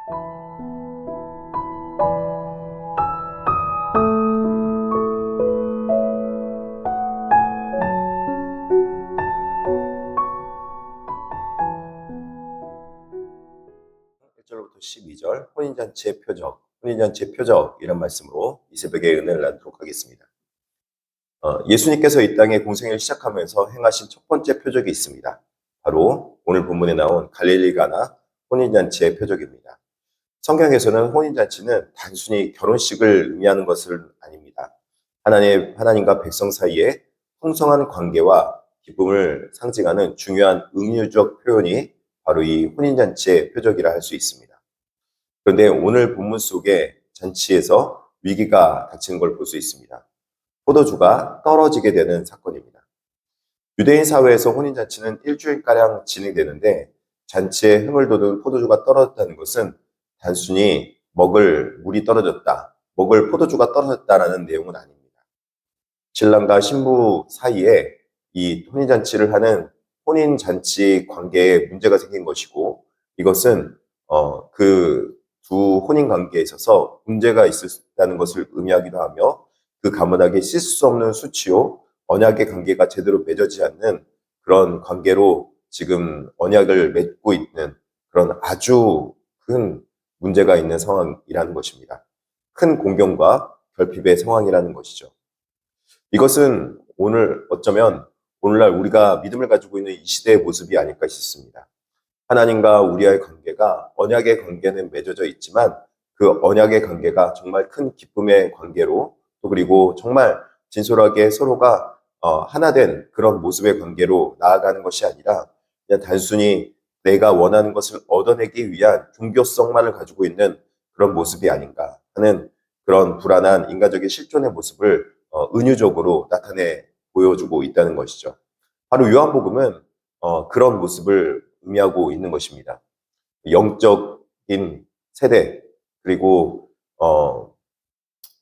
1절부터 12절 혼인잔치의 표적, 혼인잔치의 표적 이런 말씀으로 이 새벽에 은혜를 나누도록 하겠습니다. 예수님께서 이 땅에 공생을 시작하면서 행하신 첫 번째 표적이 있습니다. 바로 오늘 본문에 나온 갈릴리 가나 혼인잔치의 표적입니다. 성경에서는 혼인잔치는 단순히 결혼식을 의미하는 것은 아닙니다. 하나님과 백성 사이에 풍성한 관계와 기쁨을 상징하는 중요한 은유적 표현이 바로 이 혼인잔치의 표적이라 할 수 있습니다. 그런데 오늘 본문 속에 잔치에서 위기가 닥치는 걸 볼 수 있습니다. 포도주가 떨어지게 되는 사건입니다. 유대인 사회에서 혼인잔치는 일주일가량 진행되는데 잔치에 흥을 돋운 포도주가 떨어졌다는 것은 단순히 먹을 물이 떨어졌다, 먹을 포도주가 떨어졌다라는 내용은 아닙니다. 신랑과 신부 사이에 이 혼인잔치를 하는 혼인잔치 관계에 문제가 생긴 것이고, 이것은 그 두 혼인 관계에 있어서 문제가 있었다는 것을 의미하기도 하며, 그 가문에게 씻을 수 없는 수치요 언약의 관계가 제대로 맺어지지 않는 그런 관계로 지금 언약을 맺고 있는 그런 아주 큰 문제가 있는 상황이라는 것입니다. 큰 공경과 결핍의 상황이라는 것이죠. 이것은 어쩌면 오늘날 우리가 믿음을 가지고 있는 이 시대의 모습이 아닐까 싶습니다. 하나님과 우리와의 관계가 언약의 관계는 맺어져 있지만 그 언약의 관계가 정말 큰 기쁨의 관계로, 또 그리고 정말 진솔하게 서로가 하나 된 그런 모습의 관계로 나아가는 것이 아니라 그냥 단순히 내가 원하는 것을 얻어내기 위한 종교성만을 가지고 있는 그런 모습이 아닌가 하는 그런 불안한 인간적인 실존의 모습을 은유적으로 나타내 보여주고 있다는 것이죠. 바로 요한복음은 그런 모습을 의미하고 있는 것입니다. 영적인 세대, 그리고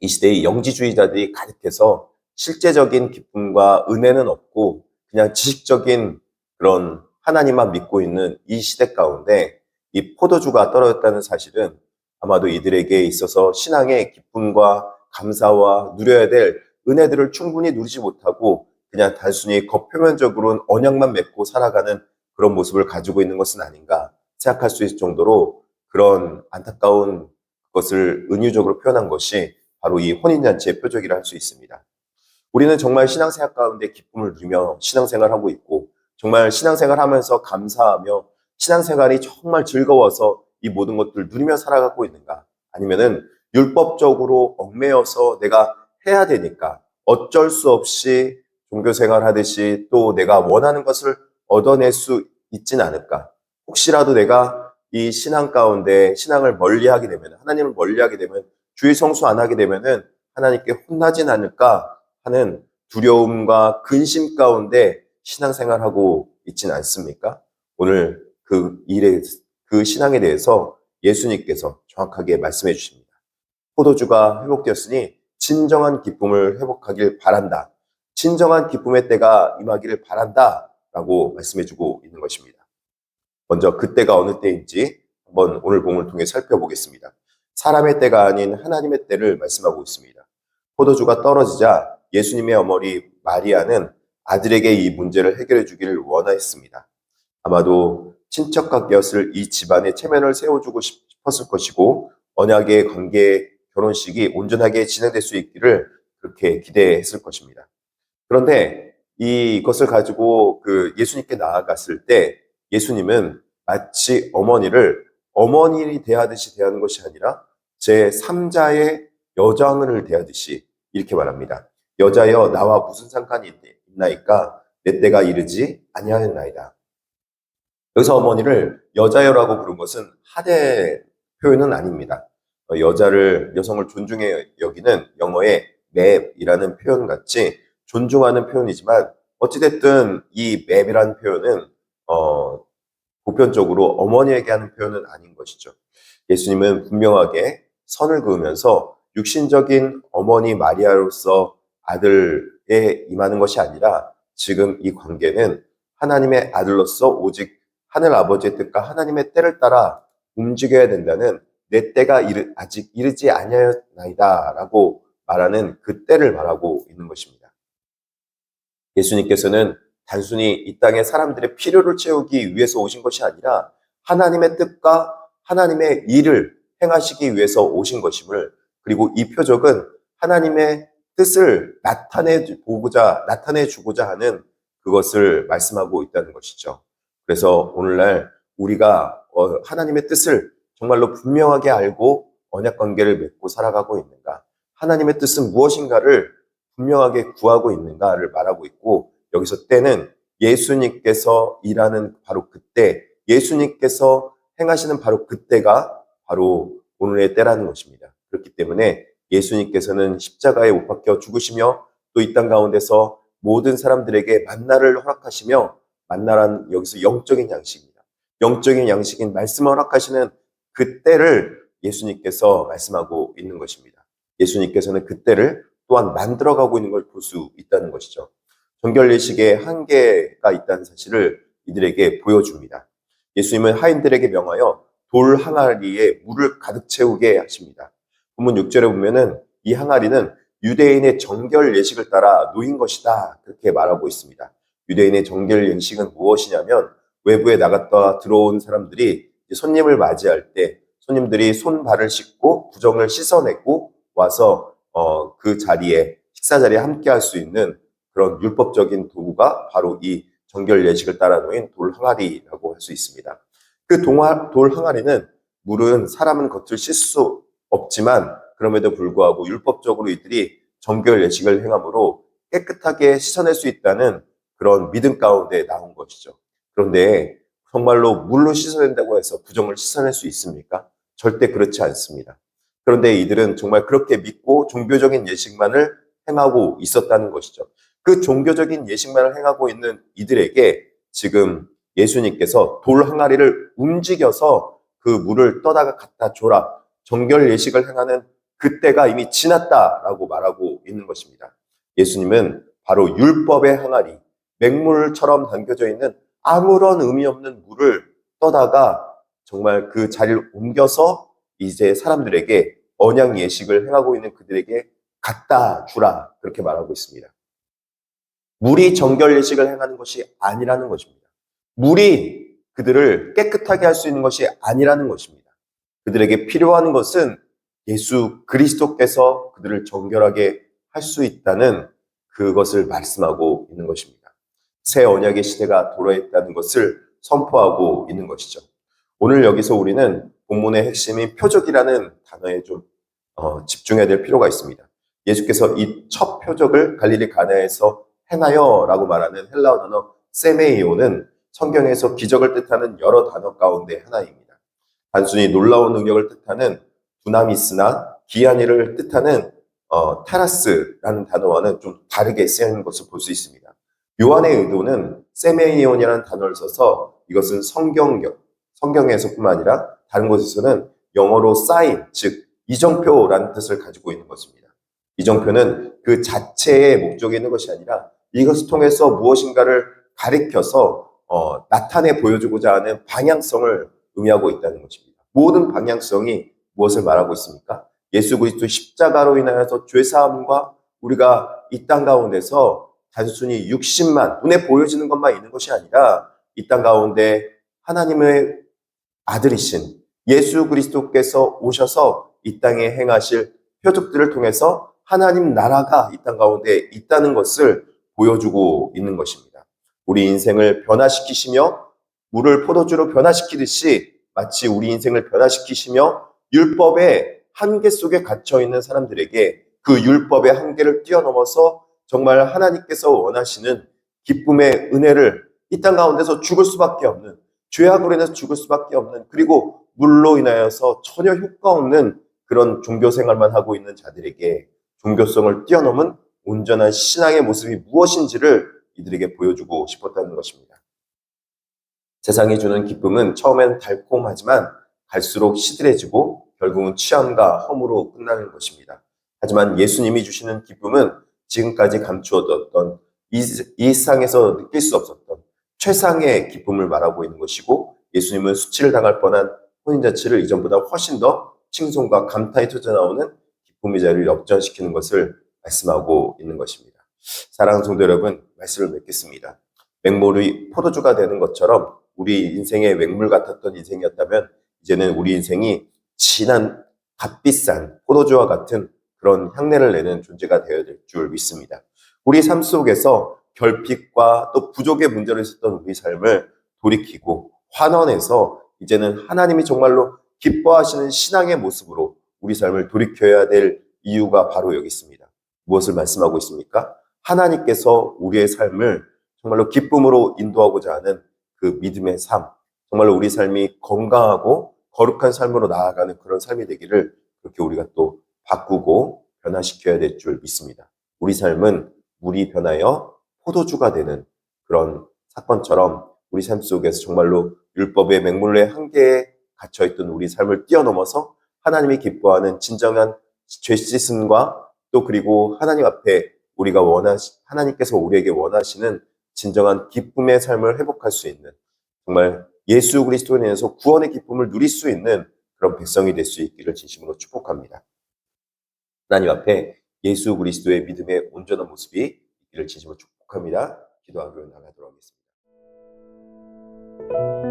이 시대의 영지주의자들이 가득해서 실제적인 기쁨과 은혜는 없고 그냥 지식적인 그런 하나님만 믿고 있는 이 시대 가운데 이 포도주가 떨어졌다는 사실은 아마도 이들에게 있어서 신앙의 기쁨과 감사와 누려야 될 은혜들을 충분히 누리지 못하고 그냥 단순히 겉표면적으로는 언약만 맺고 살아가는 그런 모습을 가지고 있는 것은 아닌가 생각할 수 있을 정도로 그런 안타까운 것을 은유적으로 표현한 것이 바로 이 혼인잔치의 표적이라 할 수 있습니다. 우리는 정말 신앙생활 가운데 기쁨을 누리며 신앙생활하고 있고, 정말 신앙생활하면서 감사하며 신앙생활이 정말 즐거워서 이 모든 것들을 누리며 살아가고 있는가? 아니면은 율법적으로 얽매여서 내가 해야 되니까 어쩔 수 없이 종교생활 하듯이 또 내가 원하는 것을 얻어낼 수 있진 않을까? 혹시라도 내가 이 신앙 가운데 신앙을 멀리하게 되면, 하나님을 멀리하게 되면, 주의 성수 안 하게 되면은 하나님께 혼나진 않을까 하는 두려움과 근심 가운데 신앙생활하고 있진 않습니까? 오늘 그 신앙에 대해서 예수님께서 정확하게 말씀해 주십니다. 포도주가 회복되었으니 진정한 기쁨을 회복하길 바란다. 진정한 기쁨의 때가 임하기를 바란다. 라고 말씀해 주고 있는 것입니다. 먼저 그때가 어느 때인지 한번 오늘 본문을 통해 살펴보겠습니다. 사람의 때가 아닌 하나님의 때를 말씀하고 있습니다. 포도주가 떨어지자 예수님의 어머니 마리아는 아들에게 이 문제를 해결해 주기를 원하였습니다. 아마도 친척 관계였을 이 집안에 체면을 세워주고 싶었을 것이고, 언약의 관계 결혼식이 온전하게 진행될 수 있기를 그렇게 기대했을 것입니다. 그런데 이것을 가지고 예수님께 나아갔을 때 예수님은 마치 어머니를 대하듯이 대하는 것이 아니라 제3자의 여장을 대하듯이 이렇게 말합니다. 여자여 나와 무슨 상관이 있나이까? 내 때가 이르지 아니하였나이다. 여기서 어머니를 여자여라고 부른 것은 하대 표현은 아닙니다. 여성을 존중해 여기는 영어의 맵이라는 표현 같이 존중하는 표현이지만, 어찌됐든 이 맵이라는 표현은 보편적으로 어머니에게 하는 표현은 아닌 것이죠. 예수님은 분명하게 선을 그으면서 육신적인 어머니 마리아로서 아들에 임하는 것이 아니라 지금 이 관계는 하나님의 아들로서 오직 하늘 아버지의 뜻과 하나님의 때를 따라 움직여야 된다는 내 때가 아직 이르지 아니하였나이다 라고 말하는 그 때를 말하고 있는 것입니다. 예수님께서는 단순히 이 땅에 사람들의 필요를 채우기 위해서 오신 것이 아니라 하나님의 뜻과 하나님의 일을 행하시기 위해서 오신 것임을, 그리고 이 표적은 하나님의 뜻을 나타내주고자 하는 그것을 말씀하고 있다는 것이죠. 그래서 오늘날 우리가 하나님의 뜻을 정말로 분명하게 알고 언약 관계를 맺고 살아가고 있는가, 하나님의 뜻은 무엇인가를 분명하게 구하고 있는가를 말하고 있고, 여기서 때는 예수님께서 일하는 바로 그때, 예수님께서 행하시는 바로 그때가 바로 오늘의 때라는 것입니다. 그렇기 때문에 예수님께서는 십자가에 못 박혀 죽으시며 또 이 땅 가운데서 모든 사람들에게 만나를 허락하시며, 만나란 여기서 영적인 양식입니다. 영적인 양식인 말씀을 허락하시는 그 때를 예수님께서 말씀하고 있는 것입니다. 예수님께서는 그 때를 또한 만들어가고 있는 걸 볼 수 있다는 것이죠. 정결 예식에 한계가 있다는 사실을 이들에게 보여줍니다. 예수님은 하인들에게 명하여 돌 항아리에 물을 가득 채우게 하십니다. 본문 6절에 보면은 이 항아리는 유대인의 정결 예식을 따라 놓인 것이다, 그렇게 말하고 있습니다. 유대인의 정결 예식은 무엇이냐면, 외부에 나갔다 들어온 사람들이 손님을 맞이할 때 손님들이 손발을 씻고 부정을 씻어내고 와서 그 자리에, 식사 자리에 함께 할 수 있는 그런 율법적인 도구가 바로 이 정결 예식을 따라 놓인 돌 항아리라고 할 수 있습니다. 그 돌 항아리는, 물은 사람은 겉을 씻을 수 없지만 그럼에도 불구하고 율법적으로 이들이 정결 예식을 행함으로 깨끗하게 씻어낼 수 있다는 그런 믿음 가운데 나온 것이죠. 그런데 정말로 물로 씻어낸다고 해서 부정을 씻어낼 수 있습니까? 절대 그렇지 않습니다. 그런데 이들은 정말 그렇게 믿고 종교적인 예식만을 행하고 있었다는 것이죠. 그 종교적인 예식만을 행하고 있는 이들에게 지금 예수님께서 돌 항아리를 움직여서 그 물을 떠다가 갖다 줘라, 정결 예식을 행하는 그때가 이미 지났다라고 말하고 있는 것입니다. 예수님은 바로 율법의 항아리, 맹물처럼 담겨져 있는 아무런 의미 없는 물을 떠다가 정말 그 자리를 옮겨서 이제 사람들에게 언약 예식을 행하고 있는 그들에게 갖다 주라, 그렇게 말하고 있습니다. 물이 정결 예식을 행하는 것이 아니라는 것입니다. 물이 그들을 깨끗하게 할 수 있는 것이 아니라는 것입니다. 그들에게 필요한 것은 예수 그리스도께서 그들을 정결하게 할 수 있다는 그것을 말씀하고 있는 것입니다. 새 언약의 시대가 돌아있다는 것을 선포하고 있는 것이죠. 오늘 여기서 우리는 본문의 핵심인 표적이라는 단어에 좀 집중해야 될 필요가 있습니다. 예수께서 이 첫 표적을 갈릴리 가나에서 행하여 라고 말하는 헬라어 단어 세메이오는 성경에서 기적을 뜻하는 여러 단어 가운데 하나입니다. 단순히 놀라운 능력을 뜻하는 두나미스나 기이한 일을 뜻하는 테라스라는 단어와는 좀 다르게 쓰여있는 것을 볼 수 있습니다. 요한의 의도는 세메이온이라는 단어를 써서 이것은 성경에서뿐만 아니라 다른 곳에서는 영어로 사인, 즉 이정표라는 뜻을 가지고 있는 것입니다. 이정표는 그 자체의 목적이 있는 것이 아니라 이것을 통해서 무엇인가를 가리켜서 나타내 보여주고자 하는 방향성을 의미하고 있다는 것입니다. 모든 방향성이 무엇을 말하고 있습니까? 예수 그리스도 십자가로 인하여서 죄사함과 우리가 이 땅 가운데서 단순히 육신만, 눈에 보여지는 것만 있는 것이 아니라 이 땅 가운데 하나님의 아들이신 예수 그리스도께서 오셔서 이 땅에 행하실 표적들을 통해서 하나님 나라가 이 땅 가운데 있다는 것을 보여주고 있는 것입니다. 우리 인생을 변화시키시며 물을 포도주로 변화시키듯이 마치 우리 인생을 변화시키시며 율법의 한계 속에 갇혀있는 사람들에게 그 율법의 한계를 뛰어넘어서 정말 하나님께서 원하시는 기쁨의 은혜를 이 땅 가운데서 죽을 수밖에 없는, 죄악으로 인해서 죽을 수밖에 없는, 그리고 물로 인하여서 전혀 효과 없는 그런 종교 생활만 하고 있는 자들에게 종교성을 뛰어넘은 온전한 신앙의 모습이 무엇인지를 이들에게 보여주고 싶었다는 것입니다. 세상이 주는 기쁨은 처음엔 달콤하지만 갈수록 시들해지고 결국은 취함과 허무로 끝나는 것입니다. 하지만 예수님이 주시는 기쁨은 지금까지 감추어뒀던 이 세상에서 느낄 수 없었던 최상의 기쁨을 말하고 있는 것이고, 예수님은 수치를 당할 뻔한 혼인잔치를 이전보다 훨씬 더 칭송과 감탄이 터져나오는 기쁨의 자리를 역전시키는 것을 말씀하고 있는 것입니다. 사랑하는 성도 여러분, 말씀을 맺겠습니다. 맹물이 포도주가 되는 것처럼 우리 인생의 맹물 같았던 인생이었다면 이제는 우리 인생이 진한 값비싼 포도주와 같은 그런 향내를 내는 존재가 되어야 될 줄 믿습니다. 우리 삶 속에서 결핍과 또 부족의 문제로 있었던 우리 삶을 돌이키고 환원해서 이제는 하나님이 정말로 기뻐하시는 신앙의 모습으로 우리 삶을 돌이켜야 될 이유가 바로 여기 있습니다. 무엇을 말씀하고 있습니까? 하나님께서 우리의 삶을 정말로 기쁨으로 인도하고자 하는 그 믿음의 삶, 정말로 우리 삶이 건강하고 거룩한 삶으로 나아가는 그런 삶이 되기를 그렇게 우리가 또 바꾸고 변화시켜야 될 줄 믿습니다. 우리 삶은 물이 변하여 포도주가 되는 그런 사건처럼 우리 삶 속에서 정말로 율법의 맹물의 한계에 갇혀있던 우리 삶을 뛰어넘어서 하나님이 기뻐하는 진정한 죄 씻음과 또 그리고 하나님 앞에 하나님께서 우리에게 원하시는 진정한 기쁨의 삶을 회복할 수 있는 정말 예수 그리스도에 인해서 구원의 기쁨을 누릴 수 있는 그런 백성이 될 수 있기를 진심으로 축복합니다. 하나님 앞에 예수 그리스도의 믿음의 온전한 모습이 있기를 진심으로 축복합니다. 기도하고 나가도록 하겠습니다.